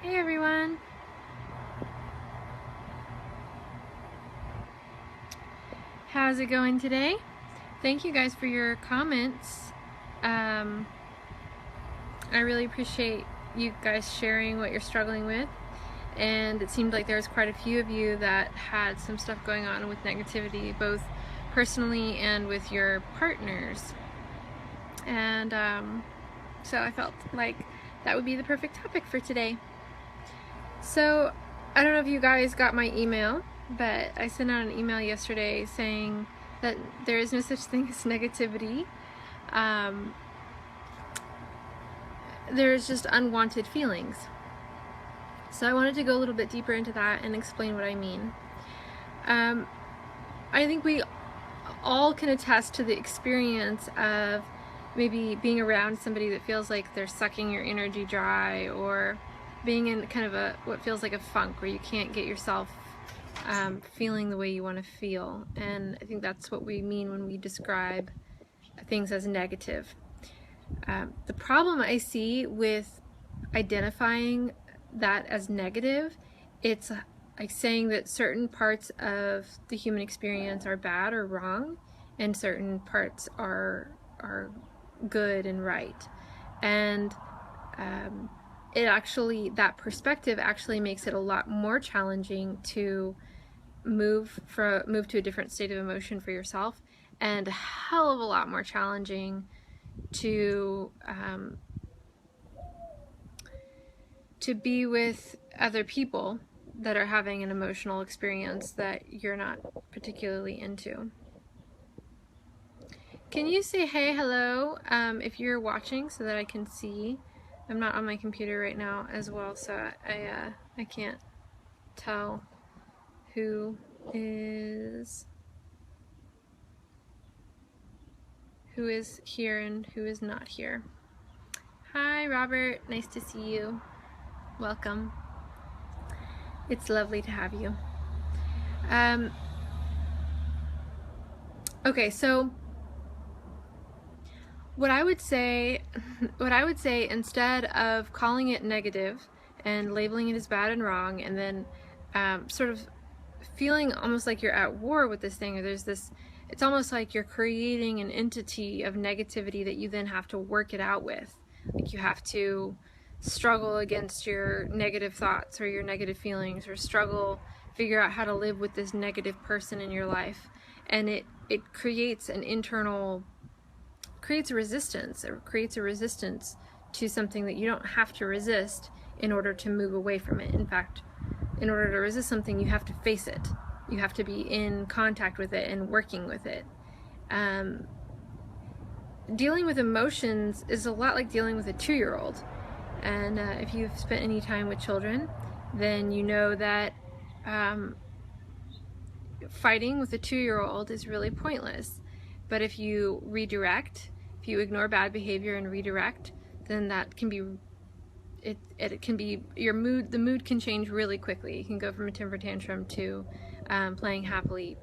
Hey everyone! How's it going today? Thank you guys for your comments. I really appreciate you guys sharing what you're struggling with, and it seemed like there was quite a few of you that had some stuff going on with negativity, both personally and with your partners. And so I felt like that would be the perfect topic for today. So I don't know if you guys got my email, but I sent out an email yesterday saying that there is no such thing as negativity. There's just unwanted feelings. So I wanted to go a little bit deeper into that and explain what I mean. I think we all can attest to the experience of maybe being around somebody that feels like they're sucking your energy dry, or being in kind of what feels like a funk where you can't get yourself feeling the way you want to feel. And I think that's what we mean when we describe things as negative. The problem I see with identifying that as negative, it's like saying that certain parts of the human experience are bad or wrong, and certain parts are good and right. And that perspective actually makes it a lot more challenging to move to a different state of emotion for yourself, and a hell of a lot more challenging to be with other people that are having an emotional experience that you're not particularly into. Can you say hey, hello, if you're watching, so that I can see? I'm not on my computer right now as well, so I can't tell who is here and who is not here. Hi Robert, nice to see you. Welcome. It's lovely to have you. Okay, so what I would say instead of calling it negative and labeling it as bad and wrong, and then sort of feeling almost like you're at war with this thing, or it's almost like you're creating an entity of negativity that you then have to work it out with. Like you have to struggle against your negative thoughts or your negative feelings, or figure out how to live with this negative person in your life. And it creates a resistance. It creates a resistance to something that you don't have to resist in order to move away from it. In fact, in order to resist something, you have to face it. You have to be in contact with it and working with it. Dealing with emotions is a lot like dealing with a 2-year-old. And if you've spent any time with children, then you know that fighting with a 2-year-old is really pointless. But if you redirect, if you ignore bad behavior and redirect, then that can be it can be the mood can change really quickly. You can go from a temper tantrum to playing happily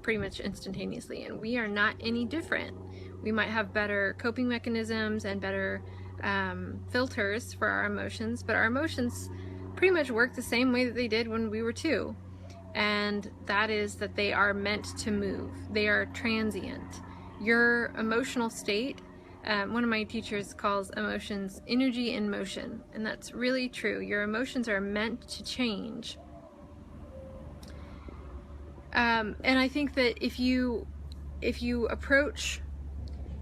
pretty much instantaneously. And we are not any different. We might have better coping mechanisms and better filters for our emotions, but our emotions pretty much work the same way that they did when we were 2. And that is that they are meant to move. They are transient. Your emotional state, one of my teachers calls emotions energy in motion, and that's really true. Your emotions are meant to change. And I think that if you approach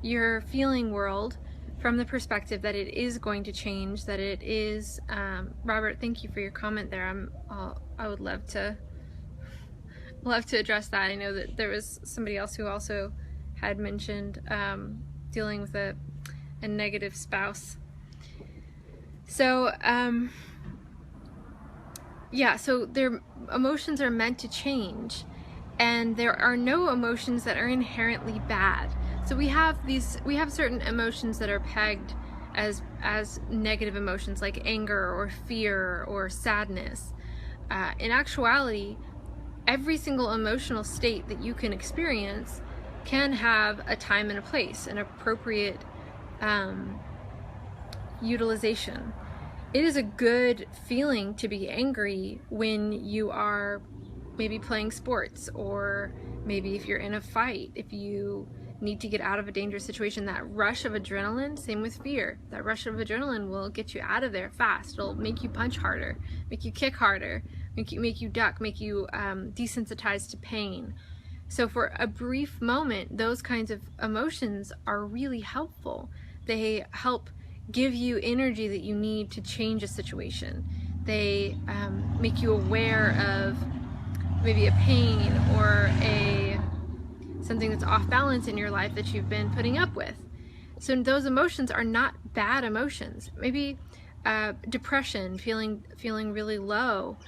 your feeling world from the perspective that it is going to change, that it is, Robert, thank you for your comment there. I would love to address that. I know that there was somebody else who also had mentioned dealing with a negative spouse. So yeah, so their emotions are meant to change, and there are no emotions that are inherently bad. So we have certain emotions that are pegged as negative emotions, like anger or fear or sadness. In actuality, every single emotional state that you can experience can have a time and a place, an appropriate utilization. it is a good feeling to be angry when you are maybe playing sports, or maybe if you're in a fight, if you need to get out of a dangerous situation. That rush of adrenaline, same with fear, that rush of adrenaline will get you out of there fast. It'll make you punch harder, make you kick harder, make you duck, make you desensitized to pain. So for a brief moment, those kinds of emotions are really helpful. They help give you energy that you need to change a situation. They make you aware of maybe a pain or something that's off balance in your life that you've been putting up with. So those emotions are not bad emotions. Maybe depression, feeling really low.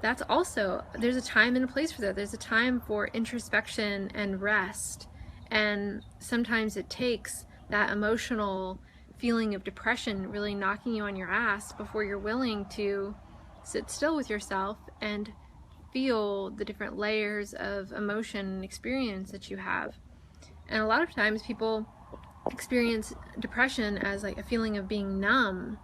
That's also, there's a time and a place for that. There's a time for introspection and rest. And sometimes it takes that emotional feeling of depression really knocking you on your ass before you're willing to sit still with yourself and feel the different layers of emotion and experience that you have. And a lot of times people experience depression as like a feeling of being numb,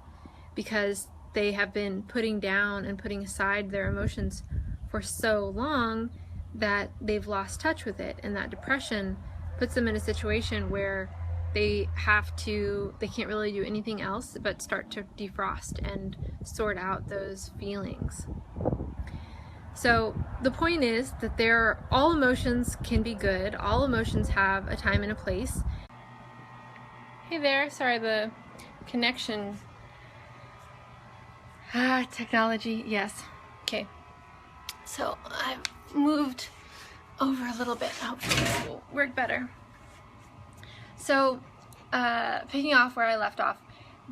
because they have been putting down and putting aside their emotions for so long that they've lost touch with it. And that depression puts them in a situation where they can't really do anything else but start to defrost and sort out those feelings. So the point is that all emotions can be good. All emotions have a time and a place. Hey there, sorry, the connection. Technology, yes. Okay. So I've moved over a little bit. Hopefully this will work better. So, picking off where I left off,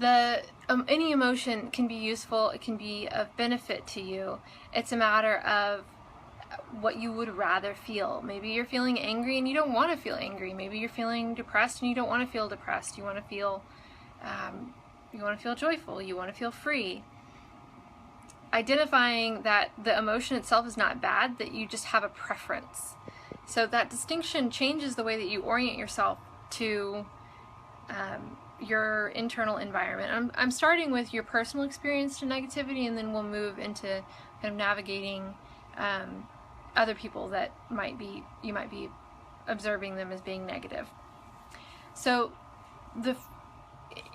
any emotion can be useful, it can be of benefit to you. It's a matter of what you would rather feel. Maybe you're feeling angry and you don't want to feel angry. Maybe you're feeling depressed and you don't want to feel depressed. You want to feel joyful. You want to feel free. Identifying that the emotion itself is not bad, that you just have a preference. So that distinction changes the way that you orient yourself to your internal environment. I'm starting with your personal experience to negativity, and then we'll move into kind of navigating other people that you might be observing them as being negative. So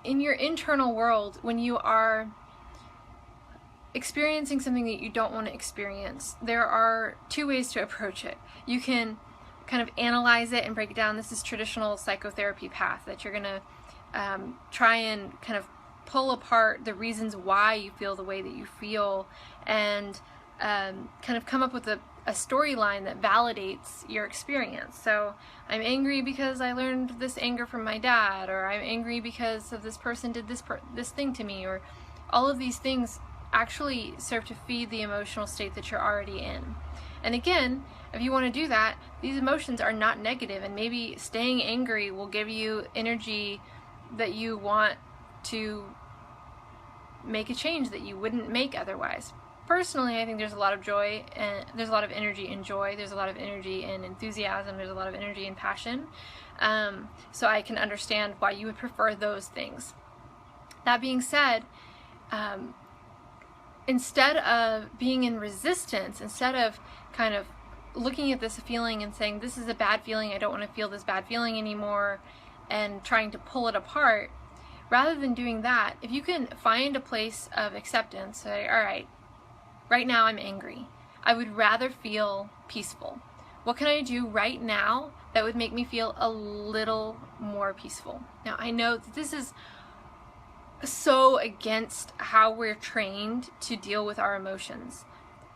in your internal world, when you are experiencing something that you don't want to experience, there are two ways to approach it. You can kind of analyze it and break it down. This is traditional psychotherapy path, that you're going to try and kind of pull apart the reasons why you feel the way that you feel, and kind of come up with a storyline that validates your experience. So I'm angry because I learned this anger from my dad, or I'm angry because of this person did this thing to me, or all of these things actually serve to feed the emotional state that you're already in. And again, if you want to do that, these emotions are not negative, and maybe staying angry will give you energy that you want to make a change that you wouldn't make otherwise. Personally, I think there's a lot of joy, and there's a lot of energy in joy, there's a lot of energy in enthusiasm, there's a lot of energy in passion. So I can understand why you would prefer those things. That being said, instead of being in resistance, instead of kind of looking at this feeling and saying, this is a bad feeling, I don't want to feel this bad feeling anymore, and trying to pull it apart, rather than doing that, if you can find a place of acceptance, say, all right, right now I'm angry. I would rather feel peaceful. What can I do right now that would make me feel a little more peaceful? Now, I know that this is so against how we're trained to deal with our emotions.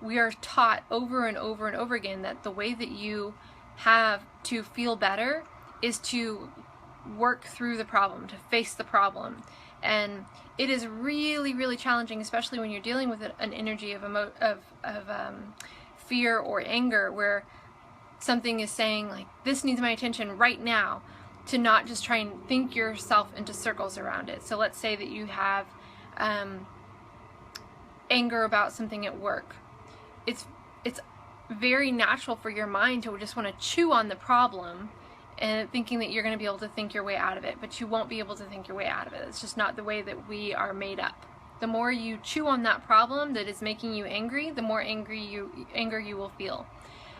We are taught over and over and over again that the way that you have to feel better is to work through the problem, to face the problem. And it is really, really challenging, especially when you're dealing with an energy of fear or anger, where something is saying like, this needs my attention right now, to not just try and think yourself into circles around it. So let's say that you have anger about something at work. It's very natural for your mind to just want to chew on the problem and thinking that you're going to be able to think your way out of it, but you won't be able to think your way out of it. It's just not the way that we are made up. The more you chew on that problem that is making you angry, the more anger you will feel.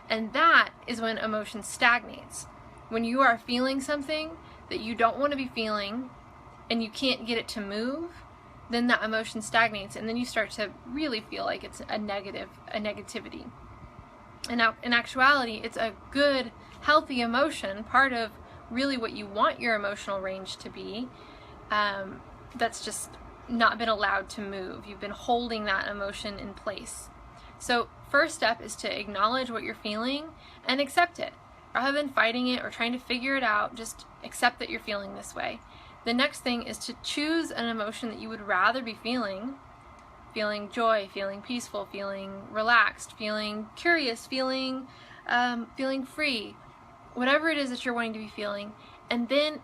And that is when emotion stagnates. When you are feeling something that you don't want to be feeling and you can't get it to move, then that emotion stagnates, and then you start to really feel like it's a negativity. And now, in actuality, it's a good, healthy emotion, part of really what you want your emotional range to be, that's just not been allowed to move. You've been holding that emotion in place. So first step is to acknowledge what you're feeling and accept it. Rather than fighting it or trying to figure it out, just accept that you're feeling this way. The next thing is to choose an emotion that you would rather be feeling joy, feeling peaceful, feeling relaxed, feeling curious, feeling free, whatever it is that you're wanting to be feeling, and then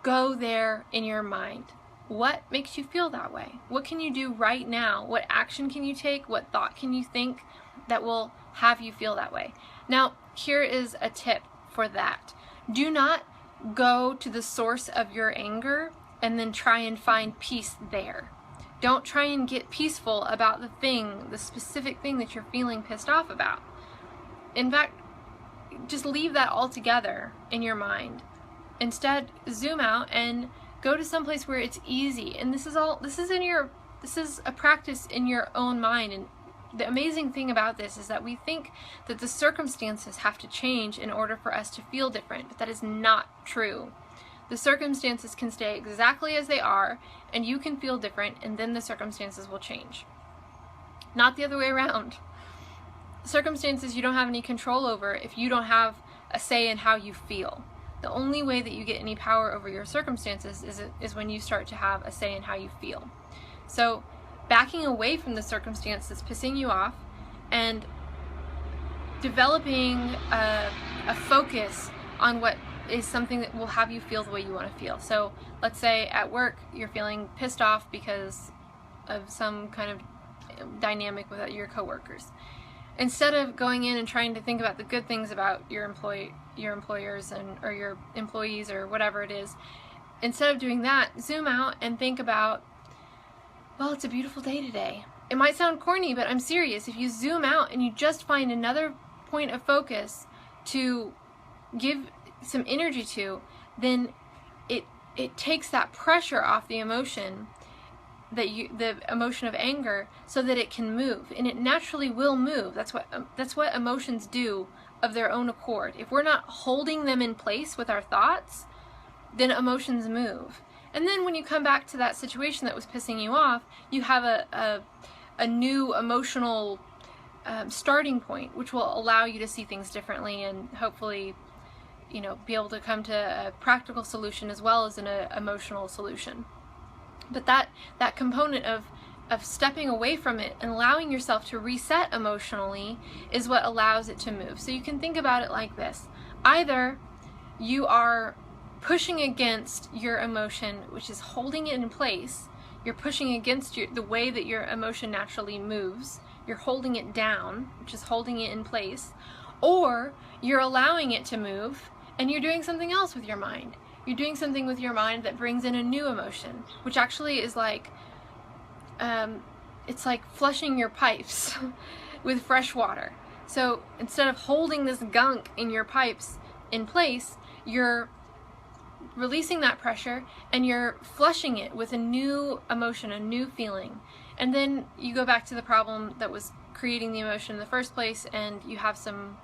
go there in your mind. What makes you feel that way? What can you do right now? What action can you take? What thought can you think that will have you feel that way? Now, here is a tip for that. Do not go to the source of your anger and then try and find peace there. Don't try and get peaceful about the specific thing that you're feeling pissed off about. In fact, just leave that altogether in your mind. Instead, zoom out and go to some place where it's easy. And this is a practice in your own mind. And the amazing thing about this is that we think that the circumstances have to change in order for us to feel different, but that is not true. The circumstances can stay exactly as they are, and you can feel different, and then the circumstances will change. Not the other way around. Circumstances you don't have any control over if you don't have a say in how you feel. The only way that you get any power over your circumstances is when you start to have a say in how you feel. So backing away from the circumstance that's pissing you off and developing a focus on what is something that will have you feel the way you want to feel. So let's say at work you're feeling pissed off because of some kind of dynamic with your coworkers. Instead of going in and trying to think about the good things about your employers or your employees or whatever it is, instead of doing that, zoom out and think about, well, it's a beautiful day today. It might sound corny, but I'm serious. If you zoom out and you just find another point of focus to give some energy to, then it takes that pressure off the emotion, the emotion of anger, so that it can move, and it naturally will move. That's what emotions do of their own accord. If we're not holding them in place with our thoughts, then emotions move. And then when you come back to that situation that was pissing you off, you have a new emotional starting point, which will allow you to see things differently and hopefully, be able to come to a practical solution as well as an emotional solution. But that component of stepping away from it and allowing yourself to reset emotionally is what allows it to move. So you can think about it like this. Either you are pushing against your emotion, which is holding it in place. You're pushing against the way that your emotion naturally moves. You're holding it down, which is holding it in place. Or you're allowing it to move and you're doing something else with your mind. You're doing something with your mind that brings in a new emotion, which actually is like, it's like flushing your pipes with fresh water. So instead of holding this gunk in your pipes in place, you're releasing that pressure and you're flushing it with a new emotion, a new feeling. And then you go back to the problem that was creating the emotion in the first place, and you have some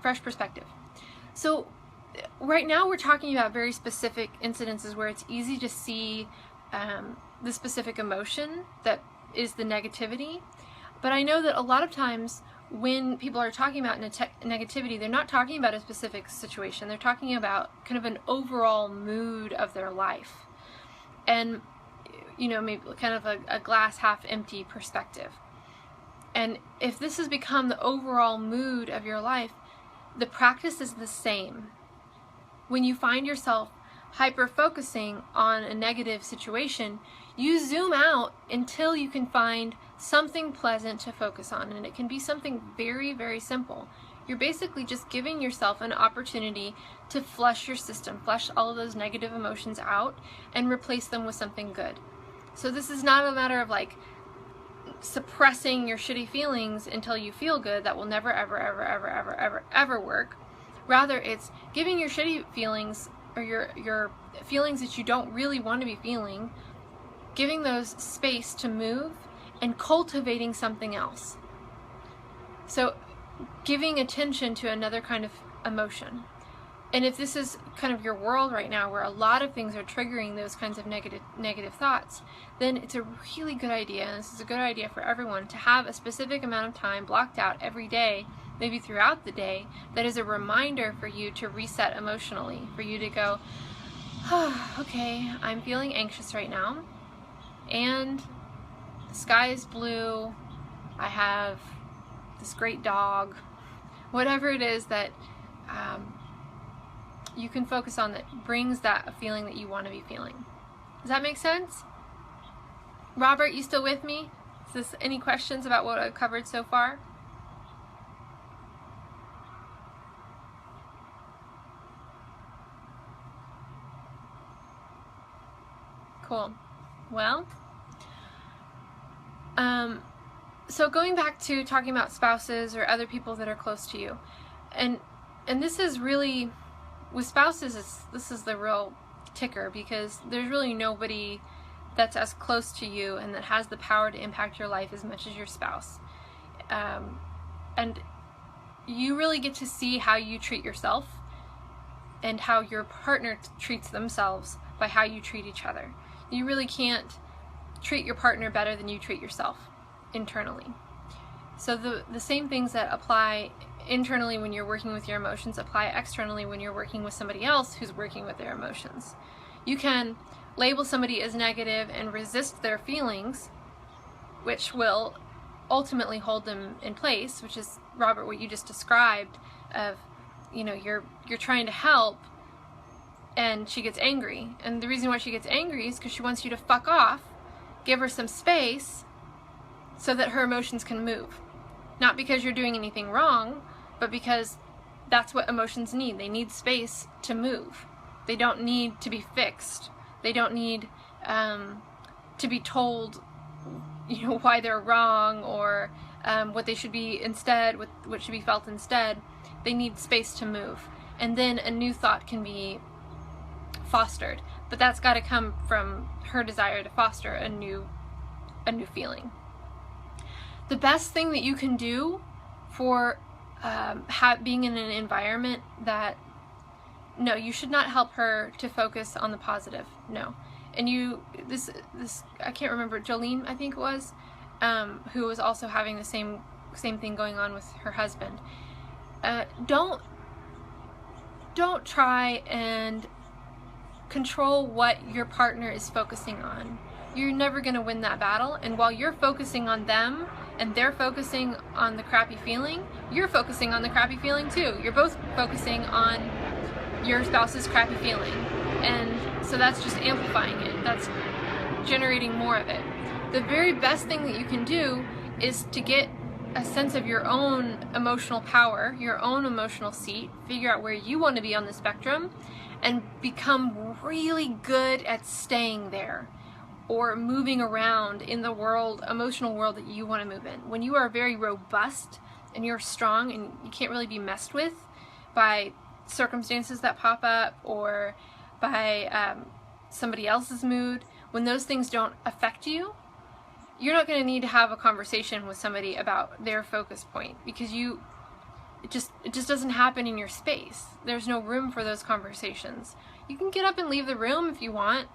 fresh perspective. So right now we're talking about very specific incidences where it's easy to see the specific emotion that is the negativity. But I know that a lot of times when people are talking about negativity, they're not talking about a specific situation. They're talking about kind of an overall mood of their life. And, maybe kind of a glass half empty perspective. And if this has become the overall mood of your life, the practice is the same. When you find yourself hyper-focusing on a negative situation, you zoom out until you can find something pleasant to focus on. And it can be something very, very simple. you're basically just giving yourself an opportunity to flush your system, flush all of those negative emotions out and replace them with something good. So this is not a matter of like suppressing your shitty feelings until you feel good. That will never, ever, ever, ever, ever, ever, ever work. Rather, it's giving your shitty feelings or your feelings that you don't really want to be feeling, giving those space to move and cultivating something else. So giving attention to another kind of emotion. And if this is kind of your world right now where a lot of things are triggering those kinds of negative thoughts, then it's a really good idea, and this is a good idea for everyone, to have a specific amount of time blocked out every day, maybe throughout the day, that is a reminder for you to reset emotionally, for you to go, oh, okay, I'm feeling anxious right now, and the sky is blue, I have this great dog, whatever it is that you can focus on that brings that feeling that you want to be feeling. Does that make sense? Robert, you still with me? Is this any questions about what I've covered so far? Cool. Well, so going back to talking about spouses or other people that are close to you, and this is really, with spouses, this is the real ticker, because there's really nobody that's as close to you and that has the power to impact your life as much as your spouse. And you really get to see how you treat yourself and how your partner treats themselves by how you treat each other. You really can't treat your partner better than you treat yourself internally. So the same things that apply internally when you're working with your emotions apply externally when you're working with somebody else who's working with their emotions. You can label somebody as negative and resist their feelings, which will ultimately hold them in place, which is, Robert, what you just described of, you know, you're trying to help and she gets angry. And the reason why she gets angry is because she wants you to fuck off, give her some space so that her emotions can move. Not because you're doing anything wrong, but because that's what emotions need. They need space to move. They don't need to be fixed. They don't need to be told, you know, why they're wrong or what they should be instead, what should be felt instead. They need space to move. And then a new thought can be fostered. But that's got to come from her desire to foster a new feeling. The best thing that you can do for being in an environment that, no, you should not help her to focus on the positive, no. And this I can't remember, Jolene, I think it was, who was also having the same thing going on with her husband. Don't try and control what your partner is focusing on. You're never going to win that battle, and while you're focusing on them and they're focusing on the crappy feeling, you're focusing on the crappy feeling too. You're both focusing on your spouse's crappy feeling, and so that's just amplifying it. That's generating more of it. The very best thing that you can do is to get a sense of your own emotional power, your own emotional seat, figure out where you want to be on the spectrum, and become really good at staying there or moving around in the world, emotional world that you want to move in. When you are very robust and you're strong and you can't really be messed with by circumstances that pop up or by somebody else's mood, when those things don't affect you, you're not going to need to have a conversation with somebody about their focus point, because it just doesn't happen in your space. There's no room for those conversations. You can get up and leave the room if you want.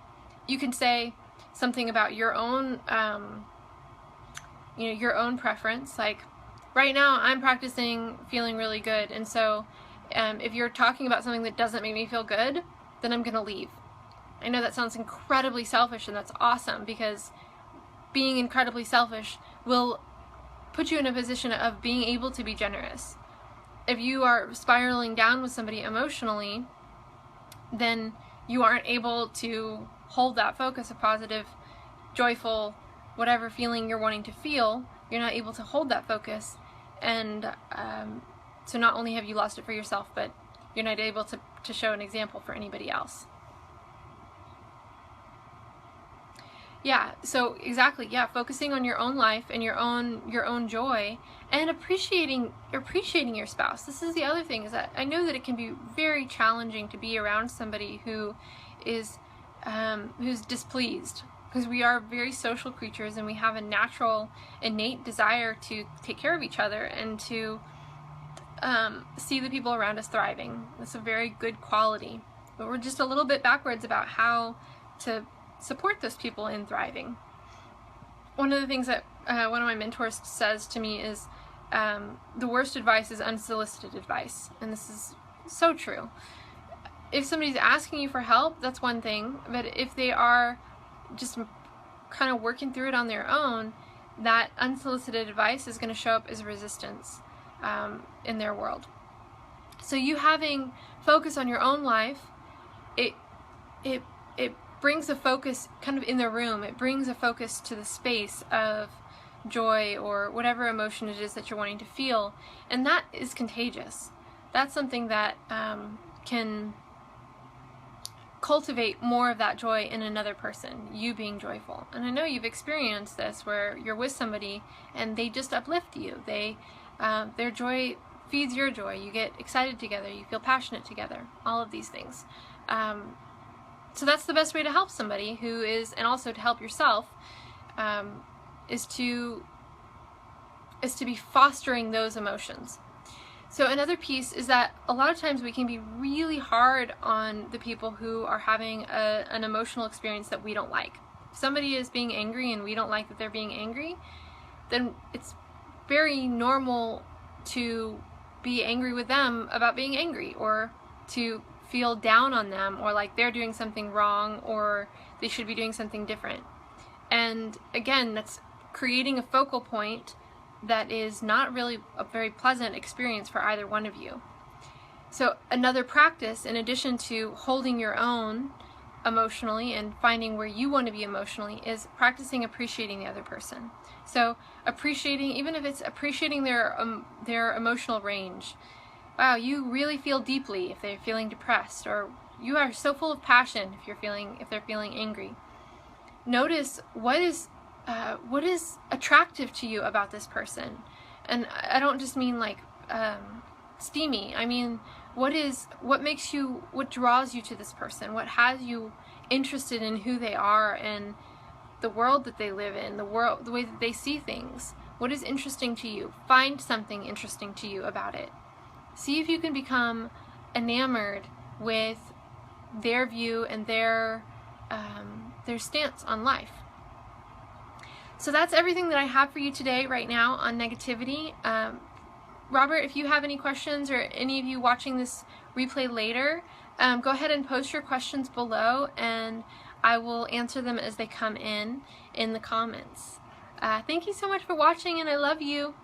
You can say something about your own your own preference, like, right now I'm practicing feeling really good, and so if you're talking about something that doesn't make me feel good, then I'm gonna leave. I know that sounds incredibly selfish, and that's awesome, because being incredibly selfish will put you in a position of being able to be generous. If you are spiraling down with somebody emotionally, then you aren't able to hold that focus of positive, joyful, whatever feeling you're wanting to feel. You're not able to hold that focus, and So not only have you lost it for yourself, but you're not able to show an example for anybody else. Yeah, so exactly, yeah, focusing on your own life and your own joy, and appreciating your spouse. This is the other thing, is that I know that it can be very challenging to be around somebody who is who's displeased, because we are very social creatures and we have a natural, innate desire to take care of each other and to see the people around us thriving. That's a very good quality, but we're just a little bit backwards about how to support those people in thriving. One of the things that one of my mentors says to me is, the worst advice is unsolicited advice, and this is so true. If somebody's asking you for help, that's one thing, but if they are just kind of working through it on their own, that unsolicited advice is going to show up as resistance in their world. So you having focus on your own life, it brings a focus kind of in the room. It brings a focus to the space of joy or whatever emotion it is that you're wanting to feel, and that is contagious. That's something that can cultivate more of that joy in another person, you being joyful. And I know you've experienced this, where you're with somebody and they just uplift you. Their joy feeds your joy. You get excited together, you feel passionate together, all of these things. So that's the best way to help somebody who is, and also to help yourself, is to be fostering those emotions. So another piece is that a lot of times we can be really hard on the people who are having an emotional experience that we don't like. If somebody is being angry and we don't like that they're being angry, then it's very normal to be angry with them about being angry, or to feel down on them, or like they're doing something wrong, or they should be doing something different. And again, that's creating a focal point that is not really a very pleasant experience for either one of you. So another practice, in addition to holding your own emotionally and finding where you want to be emotionally, is practicing appreciating the other person. So appreciating, even if it's appreciating their emotional range. Wow, you really feel deeply if they're feeling depressed, or you are so full of passion if they're feeling angry. Notice what is attractive to you about this person, and I don't just mean like steamy. I mean, what draws you to this person? What has you interested in who they are and the world that they live in, the way that they see things? What is interesting to you? Find something interesting to you about it. See if you can become enamored with their view and their stance on life. So that's everything that I have for you today right now on negativity. Robert, if you have any questions, or any of you watching this replay later, go ahead and post your questions below, and I will answer them as they come in the comments. Thank you so much for watching, and I love you.